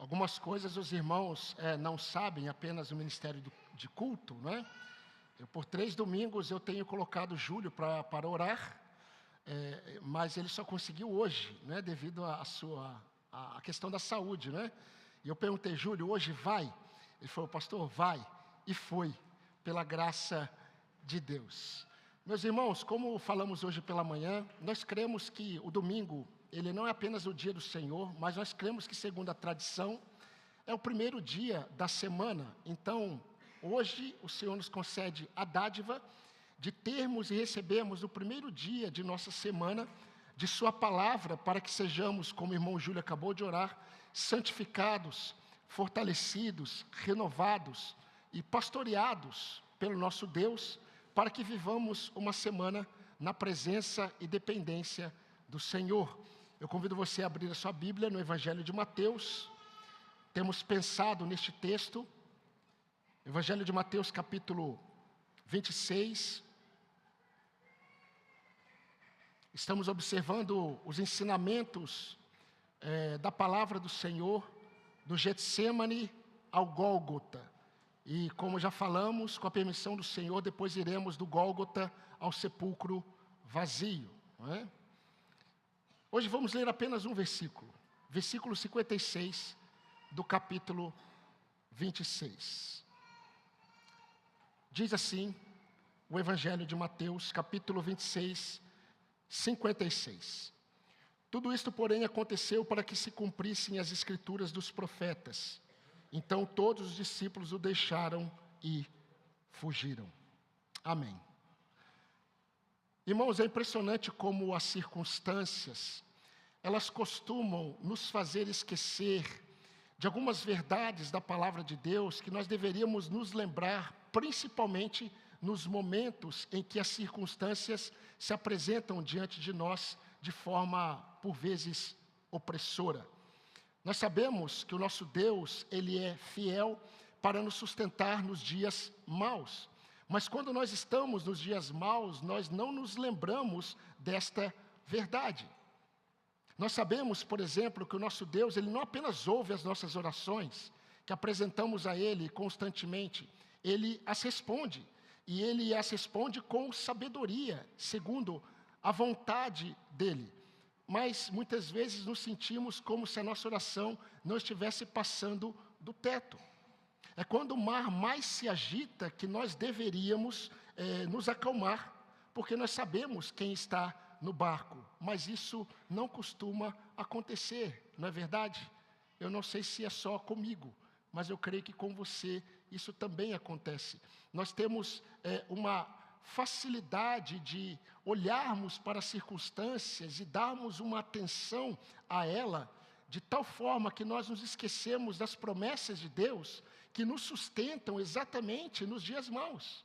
Algumas coisas os irmãos não sabem, apenas o ministério de culto, não é? Por 3 domingos eu tenho colocado o Júlio para orar, mas ele só conseguiu hoje, né, devido à questão da saúde, né? E eu perguntei, Júlio, hoje vai? Ele falou, pastor, vai. E foi, pela graça de Deus. Meus irmãos, como falamos hoje pela manhã, nós cremos que o domingo, ele não é apenas o dia do Senhor, mas nós cremos que, segundo a tradição, é o primeiro dia da semana. Então, hoje o Senhor nos concede a dádiva de termos e recebermos o primeiro dia de nossa semana, de sua palavra, para que sejamos, como o irmão Júlio acabou de orar, santificados, fortalecidos, renovados e pastoreados pelo nosso Deus, para que vivamos uma semana na presença e dependência do Senhor. Eu convido você a abrir a sua Bíblia no Evangelho de Mateus. Temos pensado neste texto, Evangelho de Mateus, capítulo 26. Estamos observando os ensinamentos da palavra do Senhor, do Getsêmani ao Gólgota. E como já falamos, com a permissão do Senhor, depois iremos do Gólgota ao sepulcro vazio. Não é? Hoje vamos ler apenas um versículo, versículo 56 do capítulo 26. Diz assim o Evangelho de Mateus, capítulo 26, 56. Tudo isto, porém, aconteceu para que se cumprissem as escrituras dos profetas. Então todos os discípulos o deixaram e fugiram. Amém. Irmãos, é impressionante como as circunstâncias, elas costumam nos fazer esquecer de algumas verdades da palavra de Deus que nós deveríamos nos lembrar, principalmente nos momentos em que as circunstâncias se apresentam diante de nós de forma, por vezes, opressora. Nós sabemos que o nosso Deus, Ele é fiel para nos sustentar nos dias maus. Mas quando nós estamos nos dias maus, nós não nos lembramos desta verdade. Nós sabemos, por exemplo, que o nosso Deus, Ele não apenas ouve as nossas orações, que apresentamos a Ele constantemente, Ele as responde. E Ele as responde com sabedoria, segundo a vontade dEle. Mas muitas vezes nos sentimos como se a nossa oração não estivesse passando do teto. É quando o mar mais se agita que nós deveríamos nos acalmar, porque nós sabemos quem está no barco, mas isso não costuma acontecer, não é verdade? Eu não sei se é só comigo, mas eu creio que com você isso também acontece. Nós temos uma facilidade de olharmos para as circunstâncias e darmos uma atenção a ela, de tal forma que nós nos esquecemos das promessas de Deus que nos sustentam exatamente nos dias maus.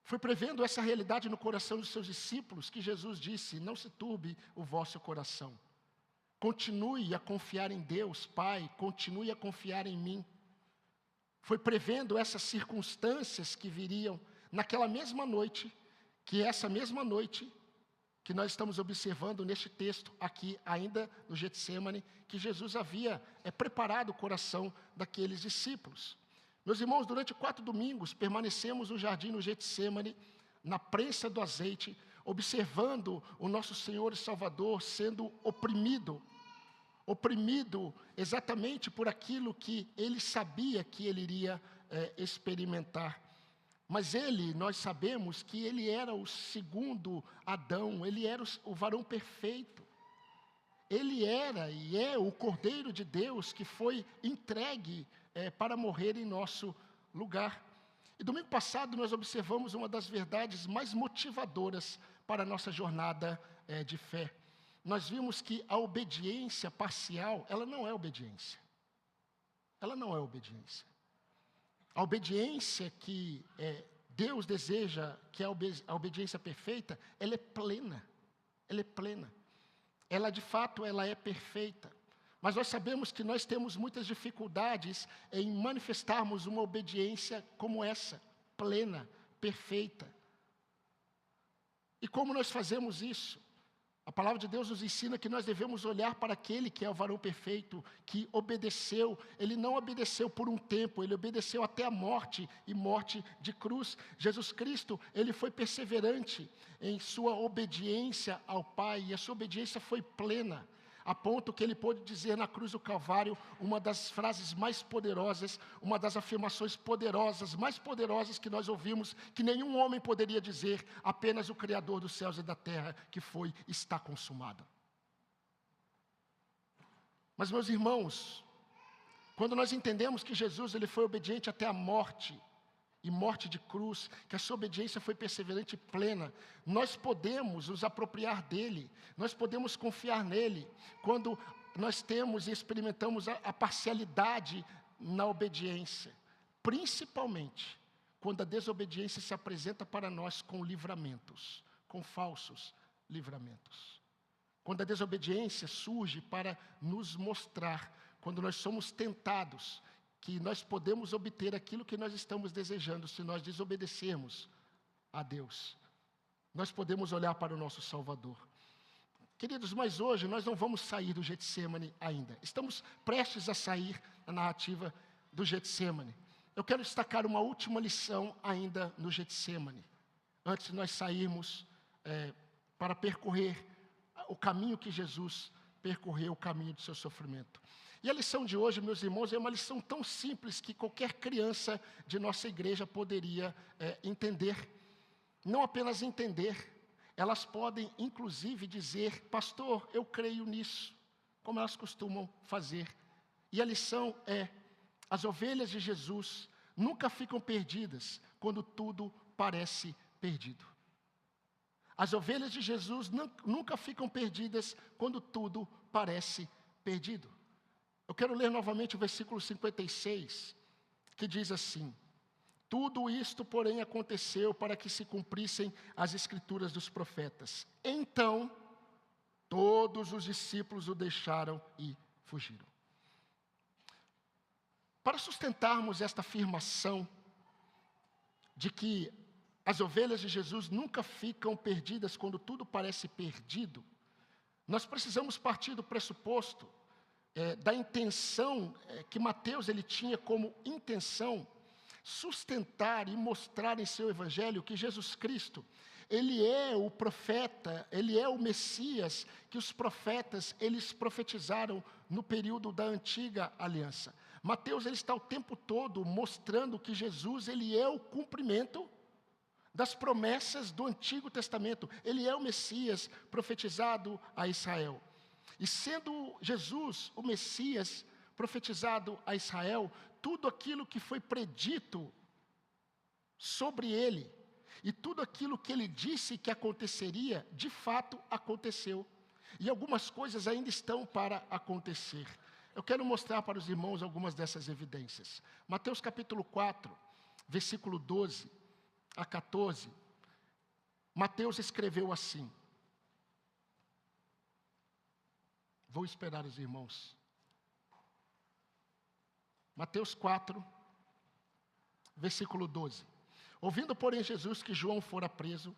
Foi prevendo essa realidade no coração dos seus discípulos que Jesus disse, não se turbe o vosso coração. Continue a confiar em Deus, Pai, continue a confiar em mim. Foi prevendo essas circunstâncias que viriam naquela mesma noite, que essa mesma noite que nós estamos observando neste texto aqui, ainda no Getsêmani, que Jesus havia preparado o coração daqueles discípulos. Meus irmãos, durante 4 domingos, permanecemos no jardim no Getsêmani, na prensa do azeite, observando o nosso Senhor e Salvador sendo oprimido exatamente por aquilo que ele sabia que ele iria experimentar. Mas nós sabemos que ele era o segundo Adão, ele era o varão perfeito. Ele era e é o Cordeiro de Deus que foi entregue para morrer em nosso lugar. E domingo passado nós observamos uma das verdades mais motivadoras para a nossa jornada de fé. Nós vimos que a obediência parcial, ela não é obediência. Ela não é obediência. A obediência que Deus deseja, que é a obediência perfeita, ela é plena. Ela é plena. Ela, de fato, ela é perfeita. Mas nós sabemos que nós temos muitas dificuldades em manifestarmos uma obediência como essa, plena, perfeita. E como nós fazemos isso? A palavra de Deus nos ensina que nós devemos olhar para aquele que é o varão perfeito, que obedeceu. Ele não obedeceu por um tempo, ele obedeceu até a morte, e morte de cruz. Jesus Cristo, ele foi perseverante em sua obediência ao Pai, e a sua obediência foi plena, a ponto que ele pôde dizer na cruz do Calvário uma das frases mais poderosas, uma das afirmações poderosas, mais poderosas que nós ouvimos, que nenhum homem poderia dizer, apenas o Criador dos céus e da terra, que foi: está consumado. Mas, meus irmãos, quando nós entendemos que Jesus ele foi obediente até a morte, e morte de cruz, que a sua obediência foi perseverante e plena, nós podemos nos apropriar dele, nós podemos confiar nele, quando nós temos e experimentamos a parcialidade na obediência, principalmente quando a desobediência se apresenta para nós com livramentos, com falsos livramentos. Quando a desobediência surge para nos mostrar, quando nós somos tentados, que nós podemos obter aquilo que nós estamos desejando se nós desobedecermos a Deus. Nós podemos olhar para o nosso Salvador. Queridos, mas hoje nós não vamos sair do Getsêmani ainda. Estamos prestes a sair da narrativa do Getsêmani. Eu quero destacar uma última lição ainda no Getsêmani, antes de nós sairmos para percorrer o caminho que Jesus percorreu, o caminho do seu sofrimento. E a lição de hoje, meus irmãos, é uma lição tão simples que qualquer criança de nossa igreja poderia entender. Não apenas entender, elas podem inclusive dizer: pastor, eu creio nisso, como elas costumam fazer. E a lição é: as ovelhas de Jesus nunca ficam perdidas quando tudo parece perdido. As ovelhas de Jesus nunca ficam perdidas quando tudo parece perdido. Eu quero ler novamente o versículo 56, que diz assim: tudo isto, porém, aconteceu para que se cumprissem as escrituras dos profetas. Então, todos os discípulos o deixaram e fugiram. Para sustentarmos esta afirmação de que as ovelhas de Jesus nunca ficam perdidas quando tudo parece perdido, nós precisamos partir do pressuposto da intenção que Mateus ele tinha como intenção sustentar e mostrar em seu evangelho que Jesus Cristo, ele é o profeta, ele é o Messias que os profetas eles profetizaram no período da antiga aliança. Mateus ele está o tempo todo mostrando que Jesus ele é o cumprimento das promessas do Antigo Testamento. Ele é o Messias profetizado a Israel. E sendo Jesus o Messias profetizado a Israel, tudo aquilo que foi predito sobre ele, e tudo aquilo que ele disse que aconteceria, de fato aconteceu. E algumas coisas ainda estão para acontecer. Eu quero mostrar para os irmãos algumas dessas evidências. Mateus capítulo 4, versículo 12 a 14, Mateus escreveu assim. Vou esperar os irmãos. Mateus 4, versículo 12. Ouvindo, porém, Jesus que João fora preso,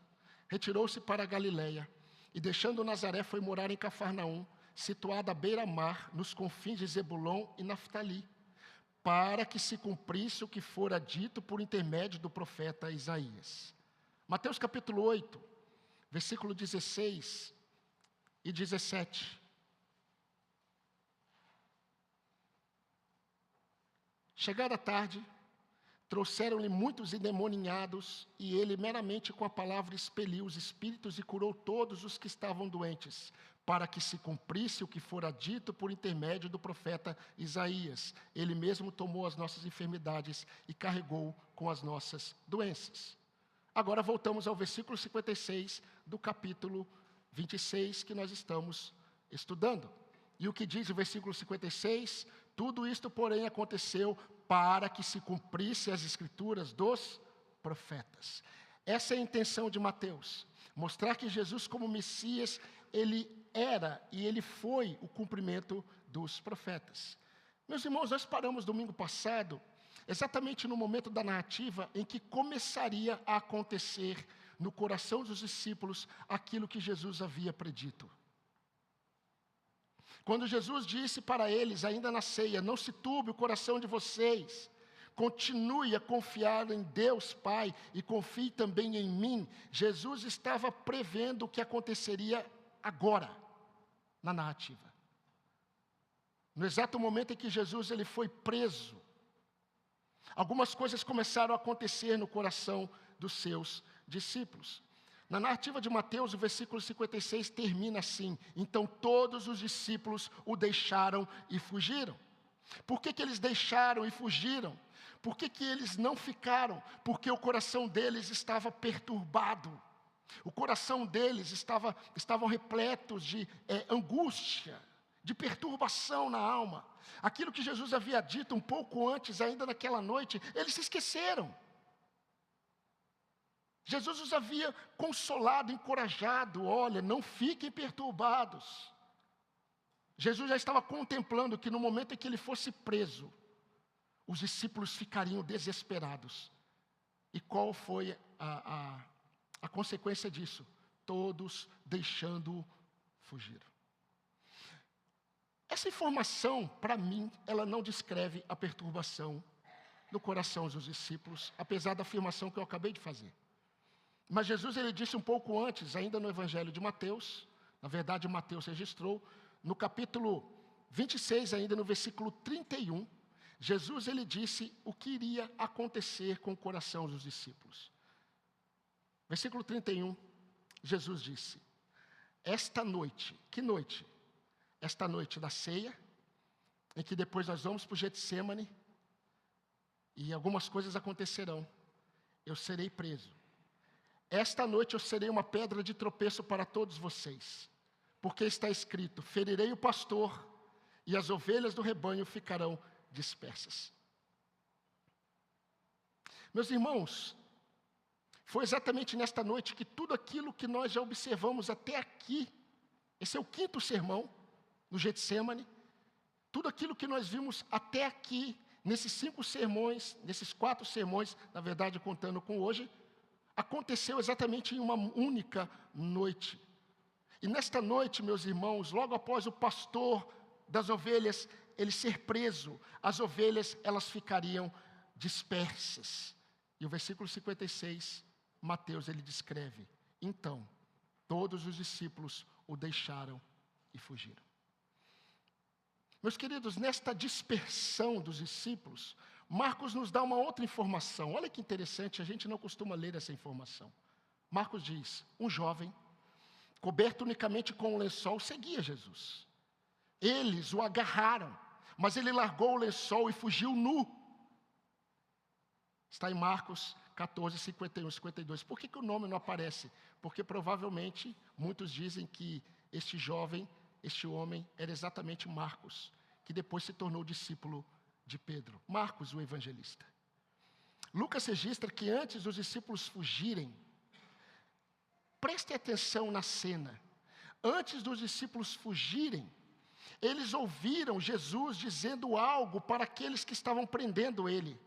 retirou-se para a Galiléia, e deixando Nazaré foi morar em Cafarnaum, situada à beira-mar, nos confins de Zebulon e Naftali, para que se cumprisse o que fora dito por intermédio do profeta Isaías. Mateus capítulo 8, versículo 16 e 17. Chegada a tarde, trouxeram-lhe muitos endemoninhados, e ele meramente com a palavra expeliu os espíritos e curou todos os que estavam doentes, para que se cumprisse o que fora dito por intermédio do profeta Isaías. Ele mesmo tomou as nossas enfermidades e carregou com as nossas doenças. Agora voltamos ao versículo 56 do capítulo 26 que nós estamos estudando. E o que diz o versículo 56? Tudo isto, porém, aconteceu para que se cumprisse as escrituras dos profetas. Essa é a intenção de Mateus. Mostrar que Jesus como Messias, ele era e ele foi o cumprimento dos profetas. Meus irmãos, nós paramos domingo passado, exatamente no momento da narrativa em que começaria a acontecer no coração dos discípulos aquilo que Jesus havia predito. Quando Jesus disse para eles, ainda na ceia: não se turbe o coração de vocês, continue a confiar em Deus Pai e confie também em mim. Jesus estava prevendo o que aconteceria agora, na narrativa. No exato momento em que Jesus ele foi preso, algumas coisas começaram a acontecer no coração dos seus discípulos. Na narrativa de Mateus, o versículo 56 termina assim: então todos os discípulos o deixaram e fugiram. Por que eles deixaram e fugiram? Por que eles não ficaram? Porque o coração deles estava perturbado. O coração deles estavam repletos de angústia, de perturbação na alma. Aquilo que Jesus havia dito um pouco antes, ainda naquela noite, eles se esqueceram. Jesus os havia consolado, encorajado: olha, não fiquem perturbados. Jesus já estava contemplando que no momento em que ele fosse preso, os discípulos ficariam desesperados. E qual foi a consequência disso? Todos deixando-o fugir. Essa informação, para mim, ela não descreve a perturbação no coração dos discípulos, apesar da afirmação que eu acabei de fazer. Mas Jesus ele disse um pouco antes, ainda no Evangelho de Mateus, na verdade Mateus registrou, no capítulo 26, ainda no versículo 31, Jesus ele disse o que iria acontecer com o coração dos discípulos. Versículo 31, Jesus disse: esta noite, que noite? Esta noite da ceia, em que depois nós vamos para o Getsêmani, e algumas coisas acontecerão. Eu serei preso. Esta noite eu serei uma pedra de tropeço para todos vocês, porque está escrito: ferirei o pastor, e as ovelhas do rebanho ficarão dispersas. Meus irmãos, foi exatamente nesta noite que tudo aquilo que nós já observamos até aqui, esse é o 5º sermão, no Getsêmani, tudo aquilo que nós vimos até aqui, nesses 5 sermões, nesses 4 sermões, na verdade contando com hoje, aconteceu exatamente em uma única noite. E nesta noite, meus irmãos, logo após o pastor das ovelhas ele ser preso, as ovelhas elas ficariam dispersas. E o versículo 56, Mateus ele descreve: então, todos os discípulos o deixaram e fugiram. Meus queridos, nesta dispersão dos discípulos, Marcos nos dá uma outra informação. Olha que interessante, a gente não costuma ler essa informação. Marcos diz: um jovem, coberto unicamente com um lençol, seguia Jesus. Eles o agarraram, mas ele largou o lençol e fugiu nu. Está em Marcos 14, 51, 52. Por que o nome não aparece? Porque provavelmente muitos dizem que este jovem, este homem, era exatamente Marcos, que depois se tornou discípulo de Pedro. Marcos, o evangelista. Lucas registra que antes dos discípulos fugirem, preste atenção na cena, antes dos discípulos fugirem, eles ouviram Jesus dizendo algo para aqueles que estavam prendendo ele.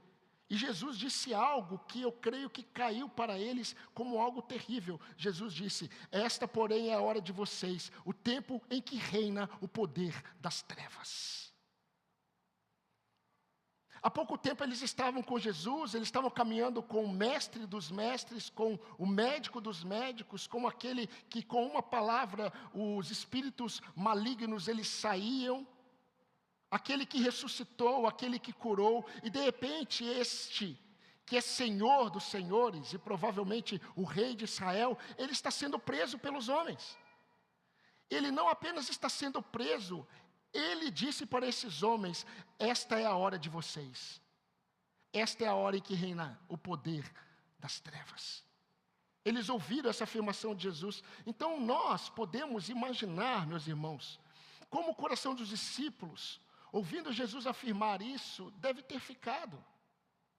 E Jesus disse algo que eu creio que caiu para eles como algo terrível. Jesus disse: esta, porém, é a hora de vocês, o tempo em que reina o poder das trevas. Há pouco tempo eles estavam com Jesus, eles estavam caminhando com o mestre dos mestres, com o médico dos médicos, com aquele que com uma palavra os espíritos malignos eles saíam, aquele que ressuscitou, aquele que curou, e de repente este, que é Senhor dos senhores e provavelmente o rei de Israel, ele está sendo preso pelos homens. Ele não apenas está sendo preso, ele disse para esses homens: esta é a hora de vocês. Esta é a hora em que reina o poder das trevas. Eles ouviram essa afirmação de Jesus. Então nós podemos imaginar, meus irmãos, como o coração dos discípulos, ouvindo Jesus afirmar isso, deve ter ficado.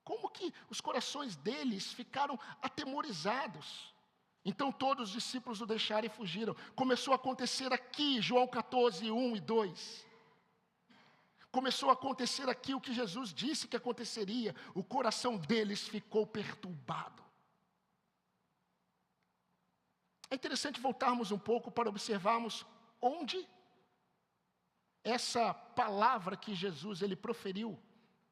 Como que os corações deles ficaram atemorizados. Então todos os discípulos o deixaram e fugiram. Começou a acontecer aqui, João 14, 1 e 2. Começou a acontecer aqui o que Jesus disse que aconteceria. O coração deles ficou perturbado. É interessante voltarmos um pouco para observarmos onde essa palavra que Jesus ele proferiu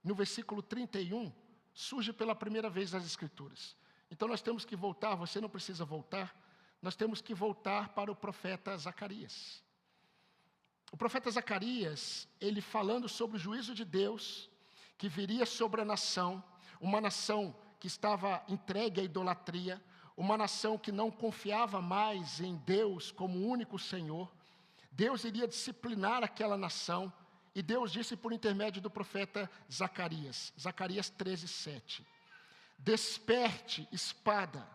no versículo 31 surge pela primeira vez nas Escrituras. Então nós temos que voltar, você não precisa voltar, nós temos que voltar para o profeta Zacarias. O profeta Zacarias, ele falando sobre o juízo de Deus, que viria sobre a nação, uma nação que estava entregue à idolatria, uma nação que não confiava mais em Deus como o único Senhor. Deus iria disciplinar aquela nação, e Deus disse por intermédio do profeta Zacarias, Zacarias 13:7, desperte espada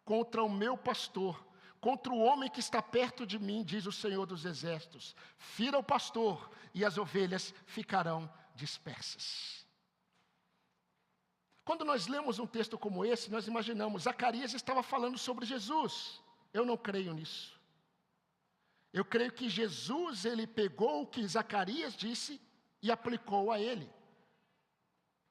contra o meu pastor, contra o homem que está perto de mim, diz o Senhor dos Exércitos, fira o pastor e as ovelhas ficarão dispersas. Quando nós lemos um texto como esse, nós imaginamos, Zacarias estava falando sobre Jesus. Eu não creio nisso. Eu creio que Jesus, ele pegou o que Zacarias disse e aplicou a ele.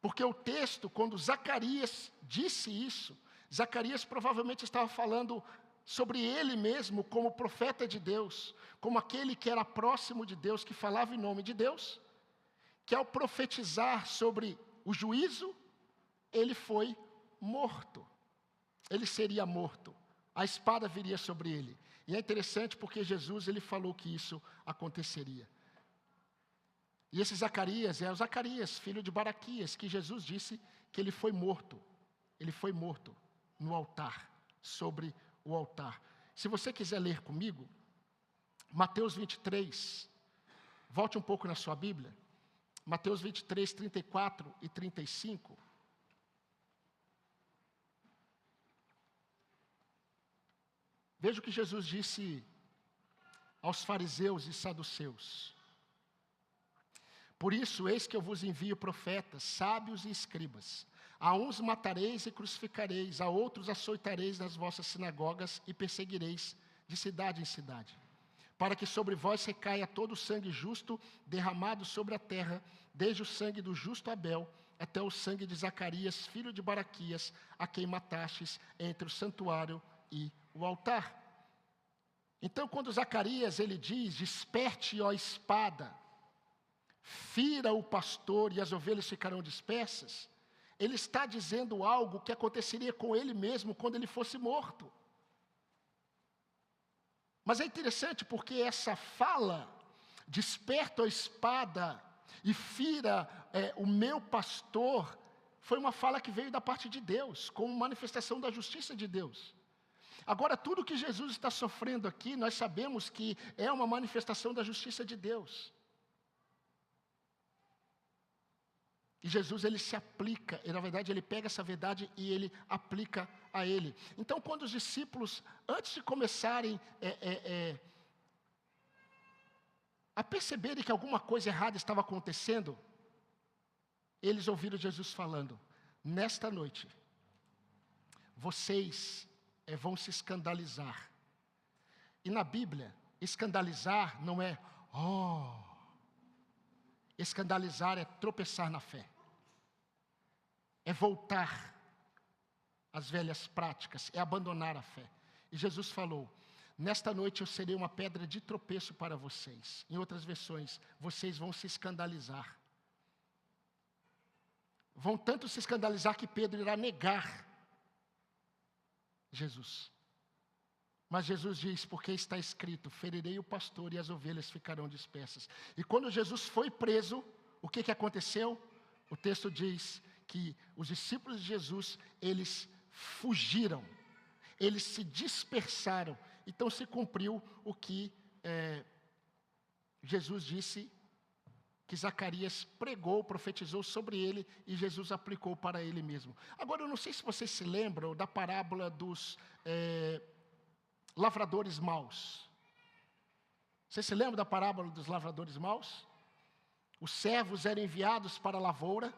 Porque o texto, quando Zacarias disse isso, Zacarias provavelmente estava falando sobre ele mesmo como profeta de Deus, como aquele que era próximo de Deus, que falava em nome de Deus, que ao profetizar sobre o juízo, ele foi morto. Ele seria morto. A espada viria sobre ele. E é interessante porque Jesus, ele falou que isso aconteceria. E esse Zacarias é o Zacarias, filho de Baraquias, que Jesus disse que ele foi morto. Ele foi morto no altar, sobre o altar. Se você quiser ler comigo, Mateus 23, volte um pouco na sua Bíblia. Mateus 23, 34 e 35. Veja o que Jesus disse aos fariseus e saduceus. Por isso, eis que eu vos envio profetas, sábios e escribas. A uns matareis e crucificareis, a outros açoitareis nas vossas sinagogas e perseguireis de cidade em cidade, para que sobre vós recaia todo o sangue justo derramado sobre a terra, desde o sangue do justo Abel até o sangue de Zacarias, filho de Baraquias, a quem matastes entre o santuário e o altar. Então, quando Zacarias, ele diz, desperte, ó espada, fira o pastor e as ovelhas ficarão dispersas, ele está dizendo algo que aconteceria com ele mesmo quando ele fosse morto. Mas é interessante porque essa fala, desperta a espada e fira o meu pastor, foi uma fala que veio da parte de Deus, como manifestação da justiça de Deus. Agora, tudo que Jesus está sofrendo aqui, nós sabemos que é uma manifestação da justiça de Deus. E Jesus, ele se aplica, e na verdade ele pega essa verdade e ele aplica a ele. Então, quando os discípulos, antes de começarem a perceberem que alguma coisa errada estava acontecendo, eles ouviram Jesus falando, nesta noite, vocês vão se escandalizar. E na Bíblia, escandalizar não é, escandalizar é tropeçar na fé. É voltar às velhas práticas, é abandonar a fé. E Jesus falou, nesta noite eu serei uma pedra de tropeço para vocês. Em outras versões, vocês vão se escandalizar. Vão tanto se escandalizar que Pedro irá negar Jesus. Mas Jesus diz, porque está escrito, ferirei o pastor e as ovelhas ficarão dispersas. E quando Jesus foi preso, o que aconteceu? O texto diz que os discípulos de Jesus, eles fugiram, eles se dispersaram. Então se cumpriu o que Jesus disse, que Zacarias pregou, profetizou sobre ele, e Jesus aplicou para ele mesmo. Agora, eu não sei se vocês se lembram da parábola dos lavradores maus. Vocês se lembram da parábola dos lavradores maus? Os servos eram enviados para a lavoura,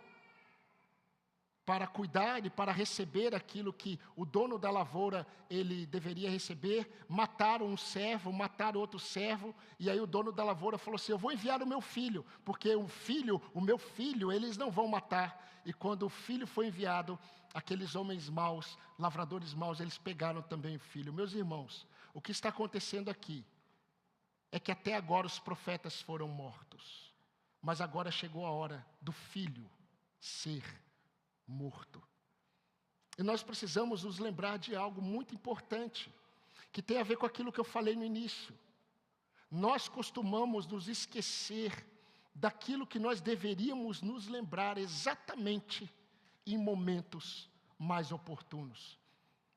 para cuidar e para receber aquilo que o dono da lavoura ele deveria receber. Mataram um servo, mataram outro servo, e aí o dono da lavoura falou assim, eu vou enviar o meu filho, porque o meu filho, eles não vão matar. E quando o filho foi enviado, aqueles homens maus, lavradores maus, eles pegaram também o filho. Meus irmãos, o que está acontecendo aqui é que até agora os profetas foram mortos. mas agora chegou a hora do filho ser morto. E nós precisamos nos lembrar de algo muito importante, que tem a ver com aquilo que eu falei no início. Nós costumamos nos esquecer daquilo que nós deveríamos nos lembrar exatamente em momentos mais oportunos.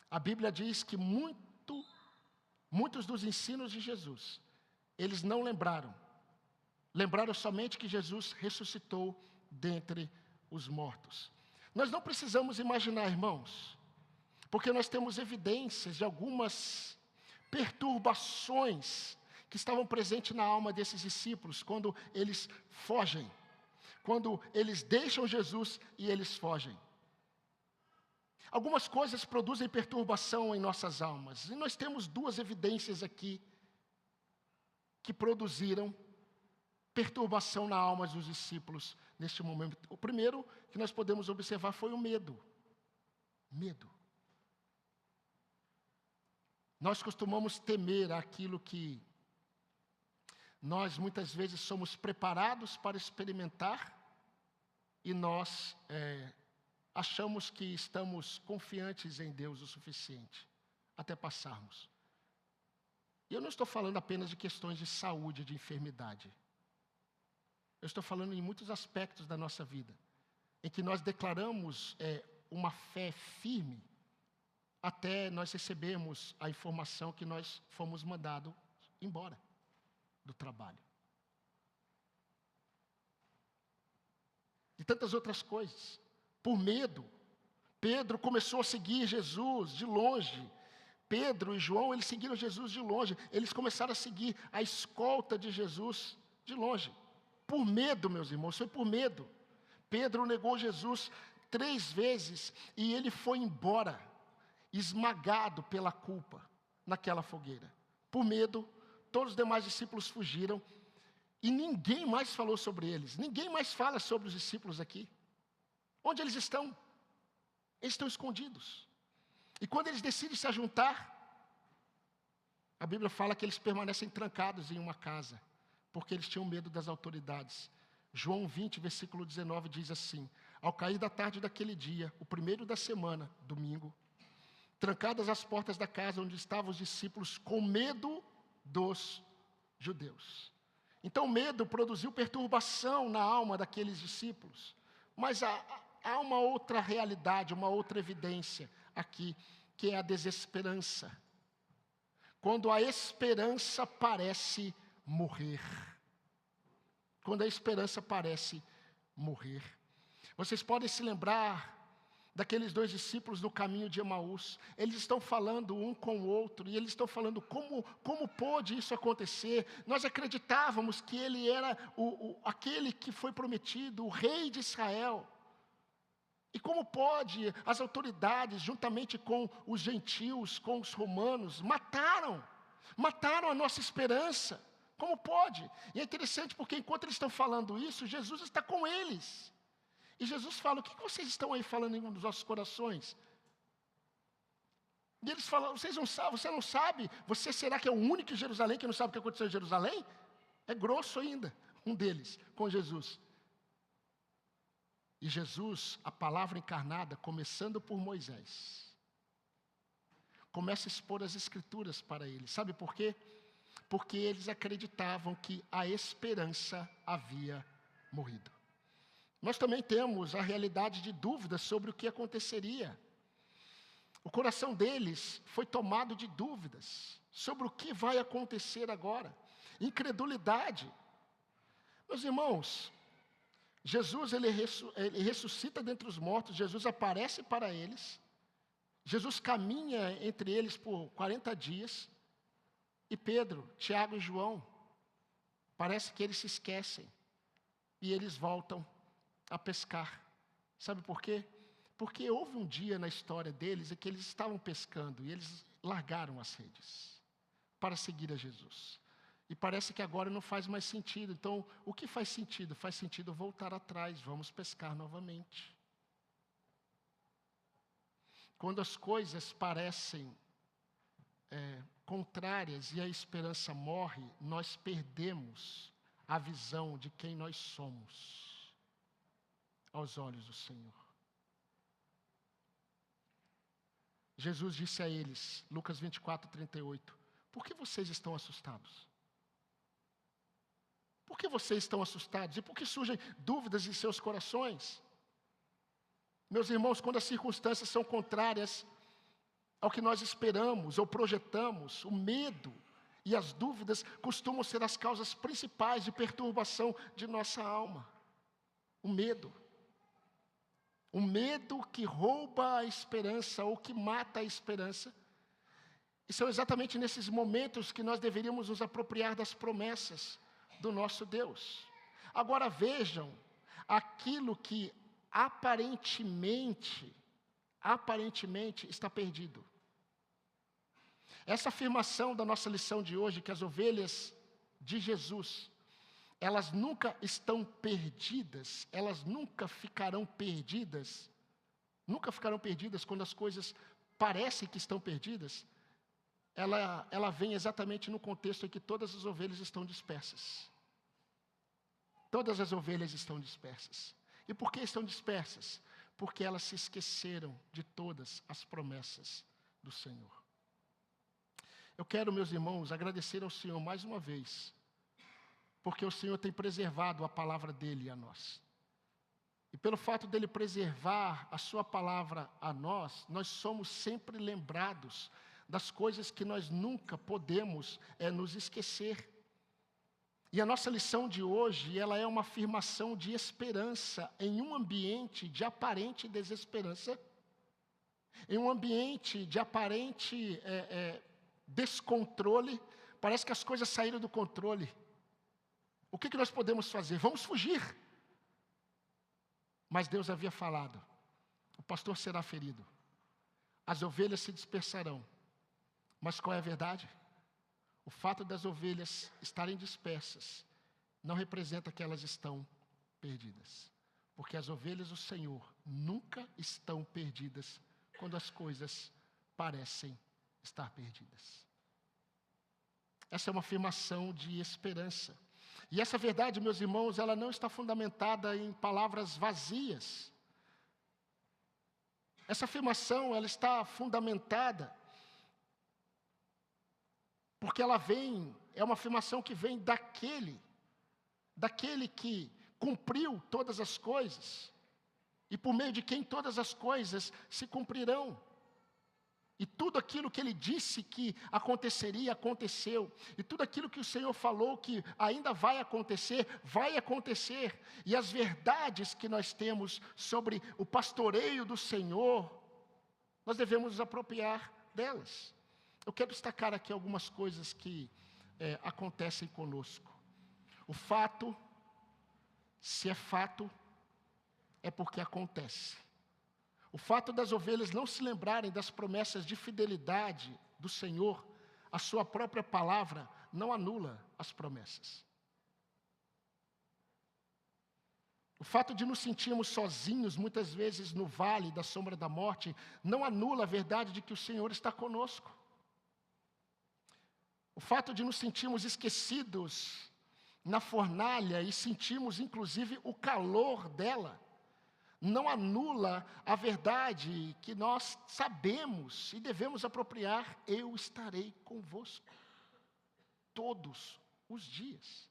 A Bíblia diz que muitos dos ensinos de Jesus, eles não lembraram. Lembraram somente que Jesus ressuscitou dentre os mortos. Nós não precisamos imaginar, irmãos, porque nós temos evidências de algumas perturbações que estavam presentes na alma desses discípulos quando eles fogem, quando eles deixam Jesus e eles fogem. Algumas coisas produzem perturbação em nossas almas, e nós temos duas evidências aqui que produziram perturbação na alma dos discípulos neste momento. O primeiro que nós podemos observar foi o medo. Medo. Nós costumamos temer aquilo que nós muitas vezes somos preparados para experimentar e nós achamos que estamos confiantes em Deus o suficiente até passarmos. E eu não estou falando apenas de questões de saúde, de enfermidade. Eu estou falando em muitos aspectos da nossa vida, em que nós declaramos uma fé firme, até nós recebermos a informação que nós fomos mandados embora do trabalho. E tantas outras coisas. Por medo, Pedro começou a seguir Jesus de longe. Pedro e João, eles seguiram Jesus de longe. Eles começaram a seguir a escolta de Jesus de longe. Por medo, meus irmãos, foi por medo. Pedro negou Jesus 3 vezes e ele foi embora, esmagado pela culpa, naquela fogueira. Por medo, todos os demais discípulos fugiram e ninguém mais falou sobre eles. Ninguém mais fala sobre os discípulos aqui. Onde eles estão? Eles estão escondidos. E quando eles decidem se ajuntar, a Bíblia fala que eles permanecem trancados em uma casa, porque eles tinham medo das autoridades. João 20, versículo 19 diz assim: ao cair da tarde daquele dia, o primeiro da semana, domingo, trancadas as portas da casa onde estavam os discípulos, com medo dos judeus. Então o medo produziu perturbação na alma daqueles discípulos. Mas há uma outra realidade, uma outra evidência aqui, que é a desesperança. Quando a esperança parece morrer. Quando a esperança parece morrer. Vocês podem se lembrar daqueles 2 discípulos no caminho de Emaús. Eles estão falando um com o outro, e eles estão falando como pôde isso acontecer. Nós acreditávamos que ele era aquele que foi prometido, o rei de Israel. E como pode as autoridades, juntamente com os gentios, com os romanos, mataram a nossa esperança? Como pode? E é interessante porque enquanto eles estão falando isso, Jesus está com eles. E Jesus fala: o que vocês estão aí falando em um dos nossos corações? E eles falam: você não sabe? Você será que é o único em Jerusalém que não sabe o que aconteceu em Jerusalém? É grosso ainda, um deles, com Jesus. E Jesus, a palavra encarnada, começando por Moisés, começa a expor as escrituras para eles. Sabe por quê? Porque eles acreditavam que a esperança havia morrido. Nós também temos a realidade de dúvidas sobre o que aconteceria. O coração deles foi tomado de dúvidas sobre o que vai acontecer agora. Incredulidade. Meus irmãos, Jesus ele ressuscita dentre os mortos, Jesus aparece para eles, Jesus caminha entre eles por 40 dias, e Pedro, Tiago e João, parece que eles se esquecem, e eles voltam a pescar. Sabe por quê? Porque houve um dia na história deles em que eles estavam pescando e eles largaram as redes para seguir a Jesus. E parece que agora não faz mais sentido. Então, o que faz sentido? Faz sentido voltar atrás, vamos pescar novamente. Quando as coisas parecem contrárias e a esperança morre, nós perdemos a visão de quem nós somos aos olhos do Senhor. Jesus disse a eles, Lucas 24:38, por que vocês estão assustados? Por que vocês estão assustados? E por que surgem dúvidas em seus corações? Meus irmãos, quando as circunstâncias são contrárias ao que nós esperamos ou projetamos, o medo e as dúvidas costumam ser as causas principais de perturbação de nossa alma. O medo. O medo que rouba a esperança ou que mata a esperança. E são exatamente nesses momentos que nós deveríamos nos apropriar das promessas do nosso Deus. Agora vejam, aquilo que aparentemente está perdido. Essa afirmação da nossa lição de hoje, que as ovelhas de Jesus, elas nunca estão perdidas, elas nunca ficarão perdidas quando as coisas parecem que estão perdidas, ela vem exatamente no contexto em que todas as ovelhas estão dispersas. Todas as ovelhas estão dispersas. E por que estão dispersas? Porque elas se esqueceram de todas as promessas do Senhor. Eu quero, meus irmãos, agradecer ao Senhor mais uma vez, porque o Senhor tem preservado a palavra dEle a nós. E pelo fato dEle preservar a sua palavra a nós, nós somos sempre lembrados das coisas que nós nunca podemos nos esquecer. E a nossa lição de hoje, ela é uma afirmação de esperança em um ambiente de aparente desesperança, em um ambiente de aparente descontrole. Parece que as coisas saíram do controle. O que nós podemos fazer? Vamos fugir. Mas Deus havia falado, o pastor será ferido, as ovelhas se dispersarão. Mas qual é a verdade? O fato das ovelhas estarem dispersas não representa que elas estão perdidas. Porque as ovelhas do Senhor nunca estão perdidas quando as coisas parecem estar perdidas. Essa é uma afirmação de esperança. E essa verdade, meus irmãos, ela não está fundamentada em palavras vazias. Essa afirmação, ela está fundamentada porque é uma afirmação que vem daquele que cumpriu todas as coisas, e por meio de quem todas as coisas se cumprirão. E tudo aquilo que Ele disse que aconteceria, aconteceu. E tudo aquilo que o Senhor falou que ainda vai acontecer. E as verdades que nós temos sobre o pastoreio do Senhor, nós devemos nos apropriar delas. Eu quero destacar aqui algumas coisas que acontecem conosco. O fato, se é fato, é porque acontece. O fato das ovelhas não se lembrarem das promessas de fidelidade do Senhor, a sua própria palavra, não anula as promessas. O fato de nos sentirmos sozinhos, muitas vezes no vale da sombra da morte, não anula a verdade de que o Senhor está conosco. O fato de nos sentirmos esquecidos na fornalha e sentirmos inclusive o calor dela, não anula a verdade que nós sabemos e devemos apropriar: eu estarei convosco todos os dias.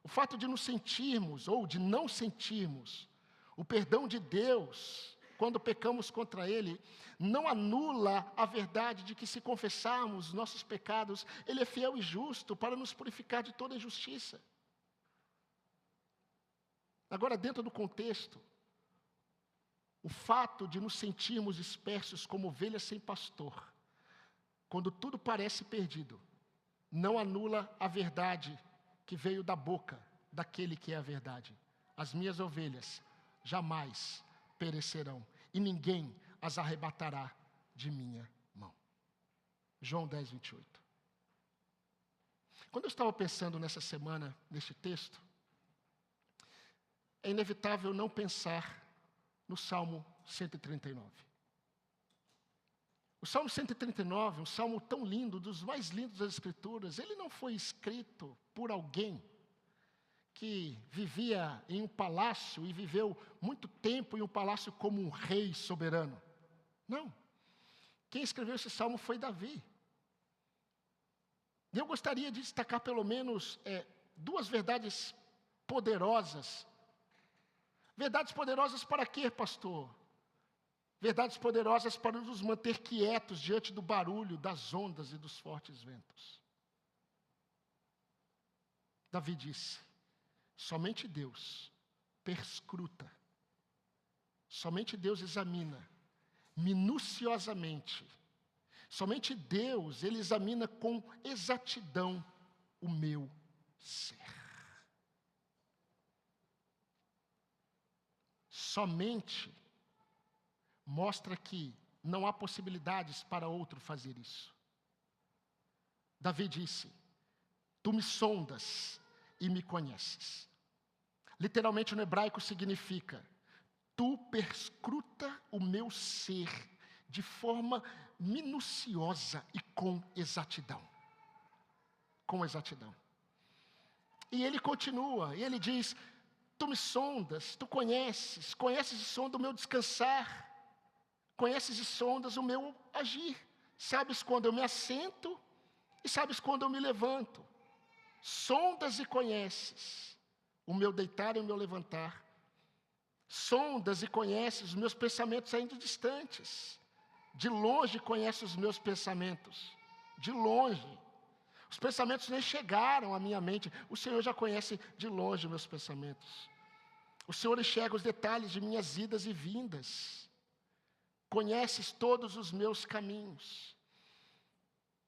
O fato de nos sentirmos ou de não sentirmos o perdão de Deus quando pecamos contra Ele, não anula a verdade de que, se confessarmos nossos pecados, Ele é fiel e justo para nos purificar de toda injustiça. Agora, dentro do contexto, o fato de nos sentirmos dispersos como ovelhas sem pastor, quando tudo parece perdido, não anula a verdade que veio da boca daquele que é a verdade: as minhas ovelhas jamais perecerão, e ninguém as arrebatará de minha mão. João 10:28. Quando eu estava pensando nessa semana, neste texto, é inevitável não pensar no Salmo 139. O Salmo 139, um salmo tão lindo, dos mais lindos das Escrituras, ele não foi escrito por alguém que vivia em um palácio e viveu muito tempo em um palácio como um rei soberano. Não. Quem escreveu esse salmo foi Davi. E eu gostaria de destacar pelo menos duas verdades poderosas. Verdades poderosas para quê, pastor? Verdades poderosas para nos manter quietos diante do barulho, das ondas e dos fortes ventos. Davi disse: somente Deus perscruta, somente Deus examina minuciosamente, somente Deus, Ele examina com exatidão o meu ser. Somente mostra que não há possibilidades para outro fazer isso. Davi disse: tu me sondas e me conheces. Literalmente no hebraico significa: tu perscruta o meu ser de forma minuciosa e com exatidão. Com exatidão. E ele continua, e ele diz: tu me sondas, tu conheces e sonda o meu descansar, conheces e sondas o meu agir, sabes quando eu me assento e sabes quando eu me levanto, sondas e conheces o meu deitar e o meu levantar, sondas e conheces os meus pensamentos ainda distantes, de longe conheces os meus pensamentos, de longe, os pensamentos nem chegaram à minha mente, o Senhor já conhece de longe meus pensamentos, o Senhor enxerga os detalhes de minhas idas e vindas, conheces todos os meus caminhos.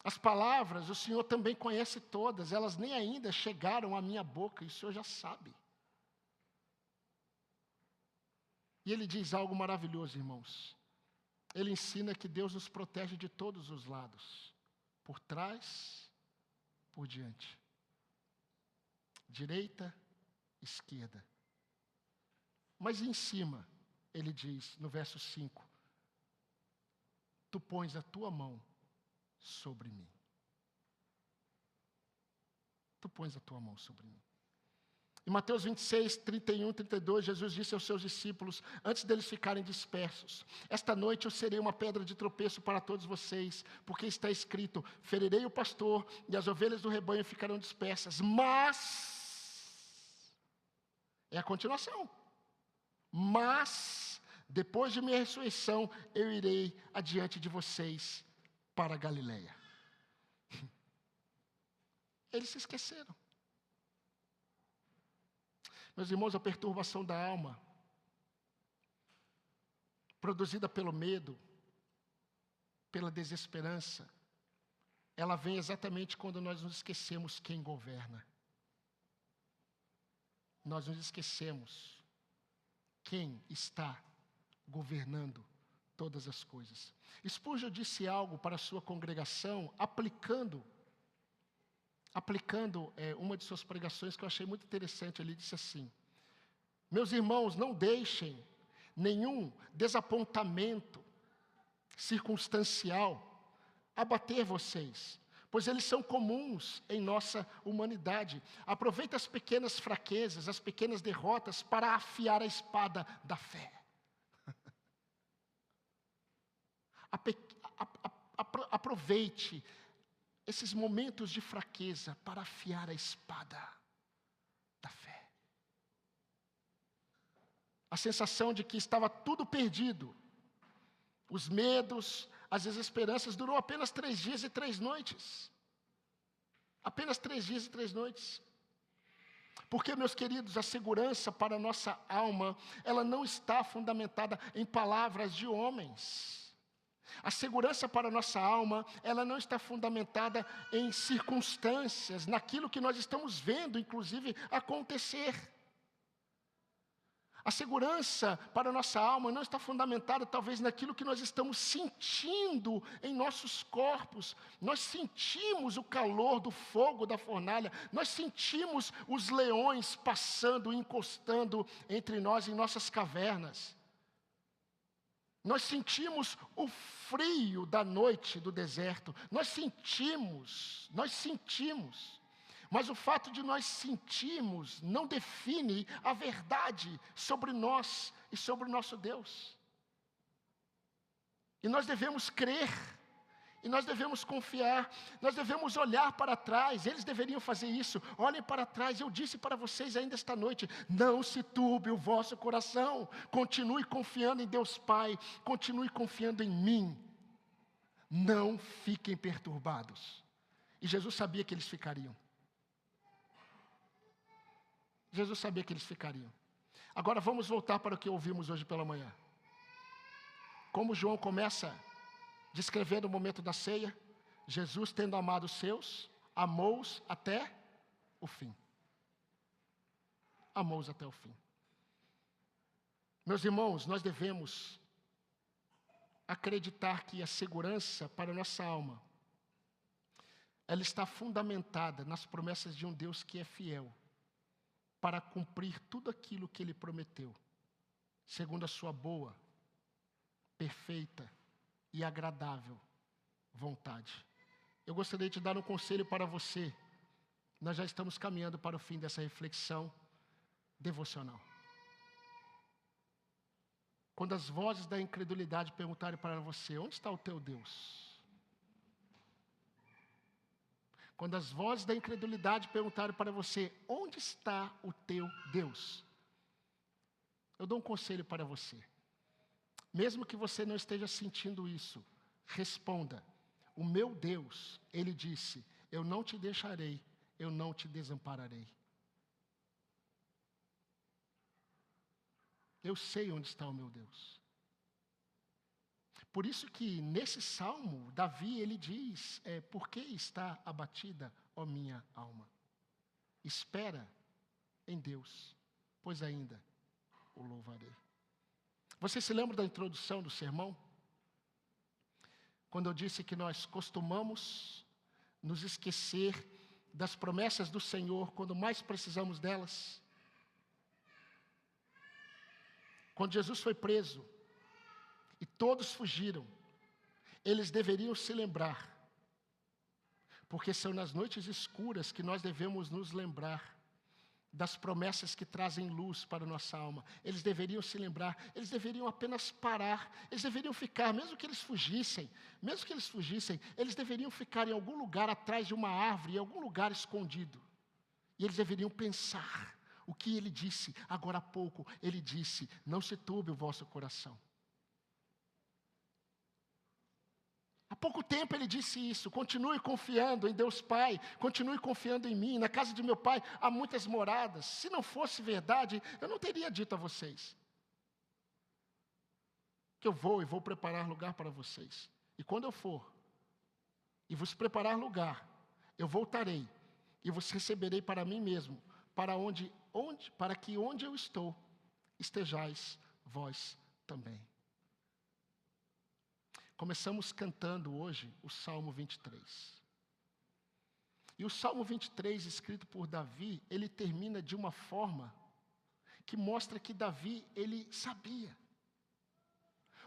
As palavras, o Senhor também conhece todas, elas nem ainda chegaram à minha boca, e o Senhor já sabe. E ele diz algo maravilhoso, irmãos. Ele ensina que Deus nos protege de todos os lados, por trás, por diante, direita, esquerda. Mas em cima, ele diz no verso 5, tu pões a tua mão sobre mim. Tu pões a tua mão sobre mim. Em Mateus 26, 31, 32, Jesus disse aos seus discípulos, antes deles ficarem dispersos: esta noite eu serei uma pedra de tropeço para todos vocês, porque está escrito: ferirei o pastor e as ovelhas do rebanho ficarão dispersas. Mas, é a continuação. Mas, depois de minha ressurreição, eu irei adiante de vocês para a Galileia. Eles se esqueceram. Meus irmãos, a perturbação da alma, produzida pelo medo, pela desesperança, ela vem exatamente quando nós nos esquecemos quem governa. Nós nos esquecemos quem está governando todas as coisas. Spurgeon disse algo para a sua congregação, aplicando uma de suas pregações que eu achei muito interessante. Ele disse assim: meus irmãos, não deixem nenhum desapontamento circunstancial abater vocês, pois eles são comuns em nossa humanidade. Aproveite as pequenas fraquezas, as pequenas derrotas para afiar a espada da fé. Aproveite esses momentos de fraqueza para afiar a espada da fé. A sensação de que estava tudo perdido, os medos, as desesperanças, durou apenas 3 dias e 3 noites. Apenas 3 dias e 3 noites. Porque, meus queridos, a segurança para a nossa alma, ela não está fundamentada em palavras de homens. A segurança para a nossa alma, ela não está fundamentada em circunstâncias, naquilo que nós estamos vendo, inclusive, acontecer. A segurança para a nossa alma não está fundamentada, talvez, naquilo que nós estamos sentindo em nossos corpos. Nós sentimos o calor do fogo da fornalha, nós sentimos os leões passando, encostando entre nós, em nossas cavernas. Nós sentimos o frio da noite do deserto, nós sentimos, Mas o fato de nós sentirmos não define a verdade sobre nós e sobre o nosso Deus. E nós devemos crer, e nós devemos confiar, nós devemos olhar para trás. Eles deveriam fazer isso. Olhem para trás. Eu disse para vocês ainda esta noite: não se turbe o vosso coração. Continue confiando em Deus Pai. Continue confiando em mim. Não fiquem perturbados. E Jesus sabia que eles ficariam. Jesus sabia que eles ficariam. Agora vamos voltar para o que ouvimos hoje pela manhã. Como João começa descrevendo o momento da ceia, Jesus, tendo amado os seus, amou-os até o fim. Amou-os até o fim. Meus irmãos, nós devemos acreditar que a segurança para a nossa alma, ela está fundamentada nas promessas de um Deus que é fiel, para cumprir tudo aquilo que Ele prometeu, segundo a sua boa, perfeita e agradável vontade. Eu gostaria de dar um conselho para você. Nós já estamos caminhando para o fim dessa reflexão devocional. Quando as vozes da incredulidade perguntarem para você: onde está o teu Deus? Quando as vozes da incredulidade perguntarem para você: onde está o teu Deus? Eu dou um conselho para você. Mesmo que você não esteja sentindo isso, responda: o meu Deus, Ele disse, eu não te deixarei, eu não te desampararei. Eu sei onde está o meu Deus. Por isso que nesse salmo, Davi, ele diz, por que está abatida, ó minha alma? Espera em Deus, pois ainda o louvarei. Você se lembra da introdução do sermão? Quando eu disse que nós costumamos nos esquecer das promessas do Senhor quando mais precisamos delas. Quando Jesus foi preso e todos fugiram, eles deveriam se lembrar, porque são nas noites escuras que nós devemos nos lembrar das promessas que trazem luz para a nossa alma. Eles deveriam se lembrar, eles deveriam apenas parar, eles deveriam ficar, mesmo que eles fugissem, eles deveriam ficar em algum lugar atrás de uma árvore, em algum lugar escondido. E eles deveriam pensar o que ele disse agora há pouco. Ele disse: não se turbe o vosso coração. Há pouco tempo ele disse isso: continue confiando em Deus Pai, continue confiando em mim, na casa de meu Pai há muitas moradas. Se não fosse verdade, eu não teria dito a vocês que eu vou preparar lugar para vocês. E quando eu for e vos preparar lugar, eu voltarei e vos receberei para mim mesmo, para que onde eu estou, estejais vós também. Começamos cantando hoje o Salmo 23. E o Salmo 23, escrito por Davi, ele termina de uma forma que mostra que Davi, ele sabia.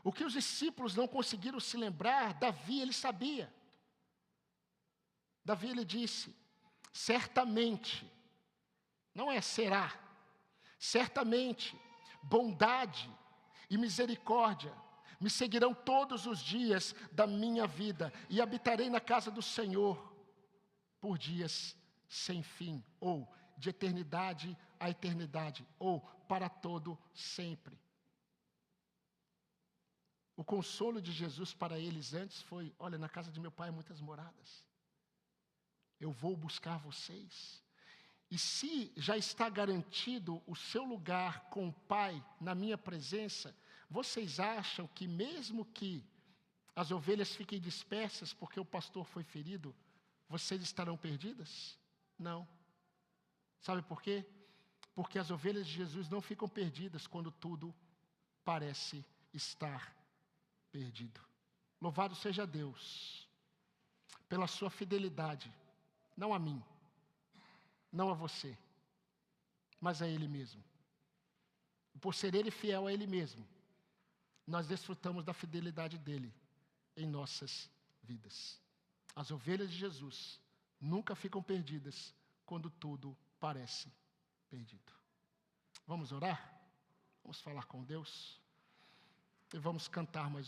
O que os discípulos não conseguiram se lembrar, Davi, ele sabia. Davi, ele disse: certamente, não é será, certamente, bondade e misericórdia me seguirão todos os dias da minha vida, e habitarei na casa do Senhor por dias sem fim, ou de eternidade a eternidade, ou para todo sempre. O consolo de Jesus para eles antes foi: olha, na casa de meu Pai há muitas moradas, eu vou buscar vocês. E se já está garantido o seu lugar com o Pai na minha presença, vocês acham que mesmo que as ovelhas fiquem dispersas porque o pastor foi ferido, vocês estarão perdidas? Não. Sabe por quê? Porque as ovelhas de Jesus não ficam perdidas quando tudo parece estar perdido. Louvado seja Deus pela sua fidelidade, não a mim, não a você, mas a Ele mesmo. Por ser Ele fiel a Ele mesmo, nós desfrutamos da fidelidade dEle em nossas vidas. As ovelhas de Jesus nunca ficam perdidas quando tudo parece perdido. Vamos orar? Vamos falar com Deus? E vamos cantar mais